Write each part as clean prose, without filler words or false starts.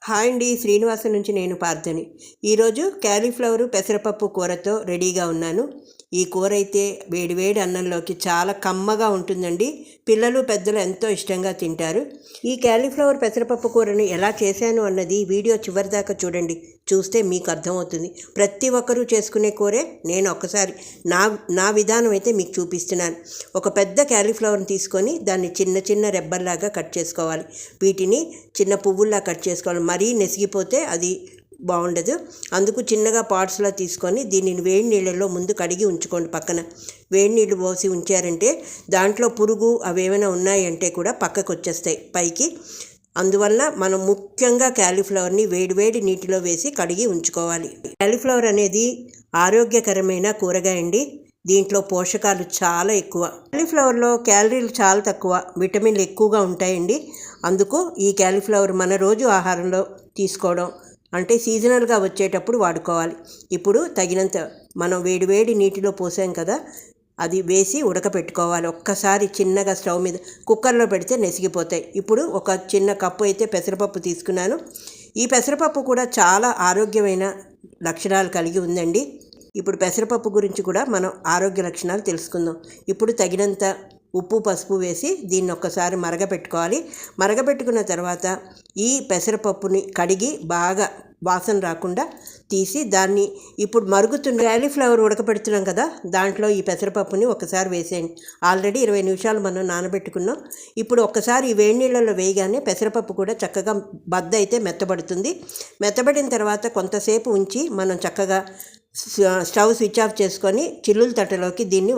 Hi అండి, శ్రీనివాసం నుంచి నేను పార్థని. ఈరోజు క్యాలీఫ్లవర్ పెసరపప్పు కూరతో రెడీగా ఉన్నాను. ఈ కూర అయితే వేడివేడి అన్నంలోకి చాలా కమ్మగా ఉంటుందండి. పిల్లలు పెద్దలు ఎంతో ఇష్టంగా తింటారు. ఈ క్యాలీఫ్లవర్ పెసరపప్పు కూరను ఎలా చేశాను అన్నది వీడియో చివరిదాకా చూడండి. చూస్తే మీకు అర్థమవుతుంది. ప్రతి ఒక్కరూ చేసుకునే కూరే. నేను ఒకసారి నా విధానం అయితే మీకు చూపిస్తున్నాను. ఒక పెద్ద క్యాలీఫ్లవర్ని తీసుకొని దాన్ని చిన్న చిన్న రెబ్బల్లాగా కట్ చేసుకోవాలి. వీటిని చిన్న పువ్వుల్లా కట్ చేసుకోవాలి. మరీ నెసిగిపోతే అది బాగుండదు. అందుకు చిన్నగా పార్ట్స్లో తీసుకొని దీనిని వేడి నీళ్ళల్లో ముందు కడిగి ఉంచుకోండి. పక్కన వేడి నీళ్ళు పోసి ఉంచారంటే దాంట్లో పురుగు అవేమైనా ఉన్నాయంటే కూడా పక్కకు వచ్చేస్తాయి పైకి. అందువల్ల మనం ముఖ్యంగా క్యాలీఫ్లవర్ని వేడివేడి నీటిలో వేసి కడిగి ఉంచుకోవాలి. క్యాలీఫ్లవర్ అనేది ఆరోగ్యకరమైన కూరగాయ అండి. దీంట్లో పోషకాలు చాలా ఎక్కువ. క్యాలీఫ్లవర్లో క్యాలరీలు చాలా తక్కువ, విటమిన్లు ఎక్కువగా ఉంటాయండి. అందుకు ఈ క్యాలీఫ్లవర్ మన రోజు ఆహారంలో తీసుకోవడం అంటే సీజనల్గా వచ్చేటప్పుడు వాడుకోవాలి. ఇప్పుడు తగినంత మనం వేడివేడి నీటిలో పోసాం కదా, అది వేసి ఉడకపెట్టుకోవాలి. ఒక్కసారి చిన్నగా స్టవ్ మీద కుక్కర్లో పెడితే నెసిగిపోతాయి. ఇప్పుడు ఒక చిన్న కప్పు అయితే పెసరపప్పు తీసుకున్నాను. ఈ పెసరపప్పు కూడా చాలా ఆరోగ్యమైన లక్షణాలు కలిగి ఉందండి. ఇప్పుడు పెసరపప్పు గురించి కూడా మనం ఆరోగ్య లక్షణాలు తెలుసుకుందాం. ఇప్పుడు తగినంత ఉప్పు పసుపు వేసి దీన్ని ఒక్కసారి మరగపెట్టుకోవాలి. మరగపెట్టుకున్న తర్వాత ఈ పెసరపప్పుని కడిగి బాగా వాసన రాకుండా తీసి దాన్ని ఇప్పుడు మరుగుతున్న క్యాలీఫ్లవర్ ఉడకపెడుతున్నాం కదా, దాంట్లో ఈ పెసరపప్పుని ఒకసారి వేసేయండి. ఆల్రెడీ 20 నిమిషాలు మనం నానబెట్టుకున్నాం. ఇప్పుడు ఒక్కసారి ఈ వేడి నీళ్ళలో వేయగానే పెసరపప్పు కూడా చక్కగా బద్ద అయితే మెత్తబడుతుంది. మెత్తబడిన తర్వాత కొంతసేపు ఉంచి మనం చక్కగా స్టవ్ స్విచ్ ఆఫ్ చేసుకొని చిల్లుల తట్టలోకి దీన్ని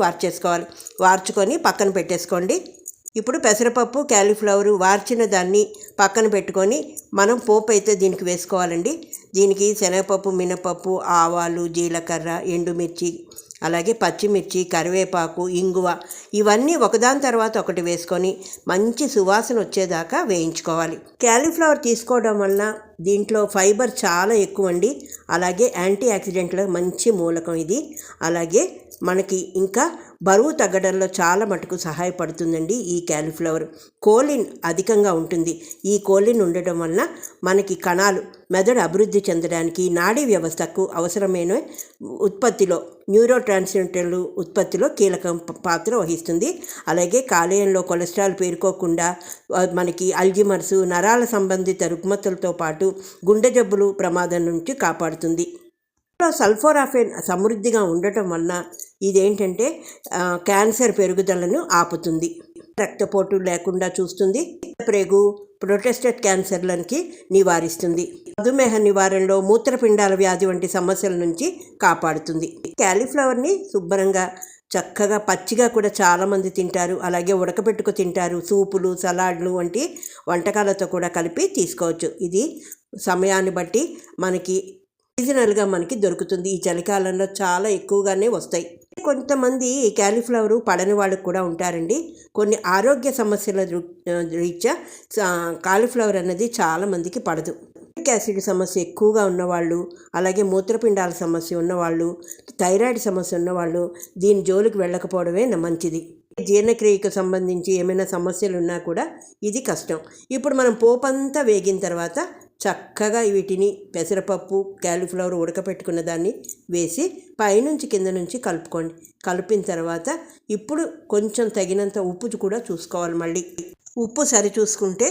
వార్చుకొని పక్కన పెట్టేసుకోండి. ఇప్పుడు పెసరపప్పు క్యాలీఫ్లవర్ వార్చిన దాన్ని పక్కన పెట్టుకొని మనం పోపు అయితే దీనికి వేసుకోవాలండి. దీనికి శనగపప్పు, మినపప్పు, ఆవాలు, జీలకర్ర, ఎండుమిర్చి, అలాగే పచ్చిమిర్చి, కరివేపాకు, ఇంగువ ఇవన్నీ ఒకదాని తర్వాత ఒకటి వేసుకొని మంచి సువాసన వచ్చేదాకా వేయించుకోవాలి. క్యాలీఫ్లవర్ తీసుకోవడం వలన దీంట్లో ఫైబర్ చాలా ఎక్కువ అండి. అలాగే యాంటీ ఆక్సిడెంట్ల మంచి మూలకం ఇది. అలాగే మనకి ఇంకా బరువు తగ్గడంలో చాలా మటుకు సహాయపడుతుందండి ఈ క్యాలీఫ్లవర్. కోలిన్ అధికంగా ఉంటుంది. ఈ కోలిన్ ఉండటం వలన మనకి కణాలు మెదడు అభివృద్ధి చెందడానికి, నాడీ వ్యవస్థకు అవసరమైన ఉత్పత్తిలో, న్యూరో ట్రాన్స్మిటర్లు ఉత్పత్తిలో కీలక పాత్ర వహిస్తుంది. అలాగే కాలేయంలో కొలెస్ట్రాల్ పేరుకోకుండా మనకి అల్జిమర్స్, నరాల సంబంధిత రుగ్మతలతో పాటు గుండె జబ్బులు ప్రమాదం నుంచి కాపాడుతుంది. సల్ఫోరాఫేన్ సమృద్ధిగా ఉండటం వలన ఇదేంటంటే క్యాన్సర్ పెరుగుదలను ఆపుతుంది, రక్తపోటు లేకుండా చూస్తుంది, ప్రేగు, ప్రొటెస్టెడ్ క్యాన్సర్లకి నివారిస్తుంది, మధుమేహ నివారణలో, మూత్రపిండాల వ్యాధి వంటి సమస్యల నుంచి కాపాడుతుంది. క్యాలీఫ్లవర్ని శుభ్రంగా చక్కగా పచ్చిగా కూడా చాలామంది తింటారు. అలాగే ఉడకపెట్టుకు తింటారు. సూపులు, సలాడ్లు వంటి వంటకాలతో కూడా కలిపి తీసుకోవచ్చు. ఇది సమయాన్ని బట్టి మనకి సీజనల్గా మనకి దొరుకుతుంది. ఈ చలికాలంలో చాలా ఎక్కువగానే వస్తాయి. కొంతమంది ఈ క్యాలీఫ్లవర్ పడని వాళ్ళకు కూడా ఉంటారండి. కొన్ని ఆరోగ్య సమస్యల రీత్యా కాలీఫ్లవర్ అనేది చాలామందికి పడదు. యాసిడ్ సమస్య ఎక్కువగా ఉన్నవాళ్ళు, అలాగే మూత్రపిండాల సమస్య ఉన్నవాళ్ళు, థైరాయిడ్ సమస్య ఉన్నవాళ్ళు దీని జోలికి వెళ్ళకపోవడమే మంచిది. జీర్ణక్రియకు సంబంధించి ఏమైనా సమస్యలు ఉన్నా కూడా ఇది కష్టం. ఇప్పుడు మనం పోపంతా వేగిన తర్వాత చక్కగా వీటిని పెసరపప్పు, క్యాలీఫ్లవర్ ఉడకపెట్టుకున్న దాన్ని వేసి పైనుంచి కింద నుంచి కలుపుకోండి. కలిపిన తర్వాత ఇప్పుడు కొంచెం తగినంత ఉప్పు కూడా చూసుకోవాలి. మళ్ళీ ఉప్పు సరి చూసుకుంటే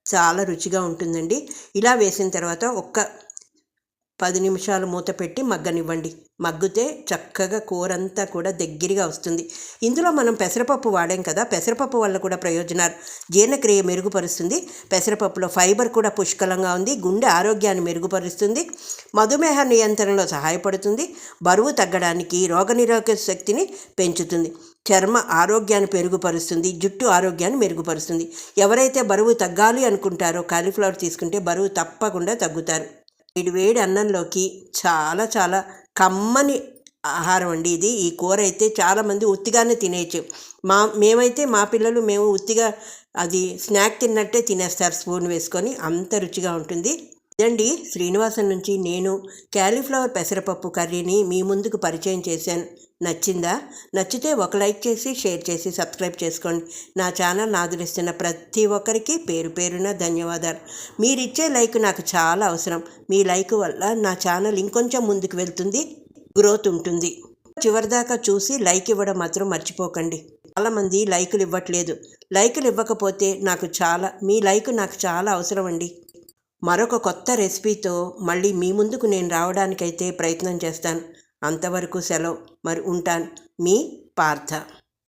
చాలా రుచిగా ఉంటుందండి. ఇలా వేసిన తర్వాత ఒక్క 10 నిమిషాలు మూత పెట్టి మగ్గనివ్వండి. మగ్గితే చక్కగా కూర అంతా కూడా దగ్గరగా వస్తుంది. ఇందులో మనం పెసరపప్పు వాడాం కదా, పెసరపప్పు వల్ల కూడా ప్రయోజనాలు. జీర్ణక్రియ మెరుగుపరుస్తుంది. పెసరపప్పులో ఫైబర్ కూడా పుష్కలంగా ఉంది. గుండె ఆరోగ్యాన్ని మెరుగుపరుస్తుంది. మధుమేహ నియంత్రణలో సహాయపడుతుంది. బరువు తగ్గడానికి, రోగనిరోధక శక్తిని పెంచుతుంది. చర్మ ఆరోగ్యాన్ని మెరుగుపరుస్తుంది. జుట్టు ఆరోగ్యాన్ని మెరుగుపరుస్తుంది. ఎవరైతే బరువు తగ్గాలి అనుకుంటారో కాలీఫ్లవర్ తీసుకుంటే బరువు తప్పకుండా తగ్గుతారు. వేడి అన్నంలోకి చాలా చాలా కమ్మని ఆహారం అండి ఇది. ఈ కూర అయితే చాలామంది ఉత్తిగానే తినేయచ్చు. మేమైతే మా పిల్లలు మేము ఉత్తిగా అది స్నాక్ తిన్నట్టే తినేస్తారు స్పూన్ వేసుకొని. అంత రుచిగా ఉంటుంది. ఇదండి శ్రీనివాసం నుంచి నేను క్యాలీఫ్లవర్ పెసరపప్పు కర్రీని మీ ముందుకు పరిచయం చేశాను. నచ్చిందా? నచ్చితే ఒక లైక్ చేసి షేర్ చేసి సబ్స్క్రైబ్ చేసుకోండి. నా ఛానల్ ఆదరిస్తున్న ప్రతి ఒక్కరికి పేరు పేరున ధన్యవాదాలు. మీరిచ్చే లైక్ నాకు చాలా అవసరం. మీ లైక్ వల్ల నా ఛానల్ ఇంకొంచెం ముందుకు వెళ్తుంది, గ్రోత్ ఉంటుంది. చివరిదాకా చూసి లైక్ ఇవ్వడం మాత్రం మర్చిపోకండి. చాలామంది లైకులు ఇవ్వట్లేదు. లైకులు ఇవ్వకపోతే మీ లైక్ నాకు చాలా అవసరం అండి. మరొక కొత్త రెసిపీతో మళ్ళీ మీ ముందుకు నేను రావడానికైతే ప్రయత్నం చేస్తాను. అంతవరకు సెలవు. మరి ఉంటాను. మీ పార్థ.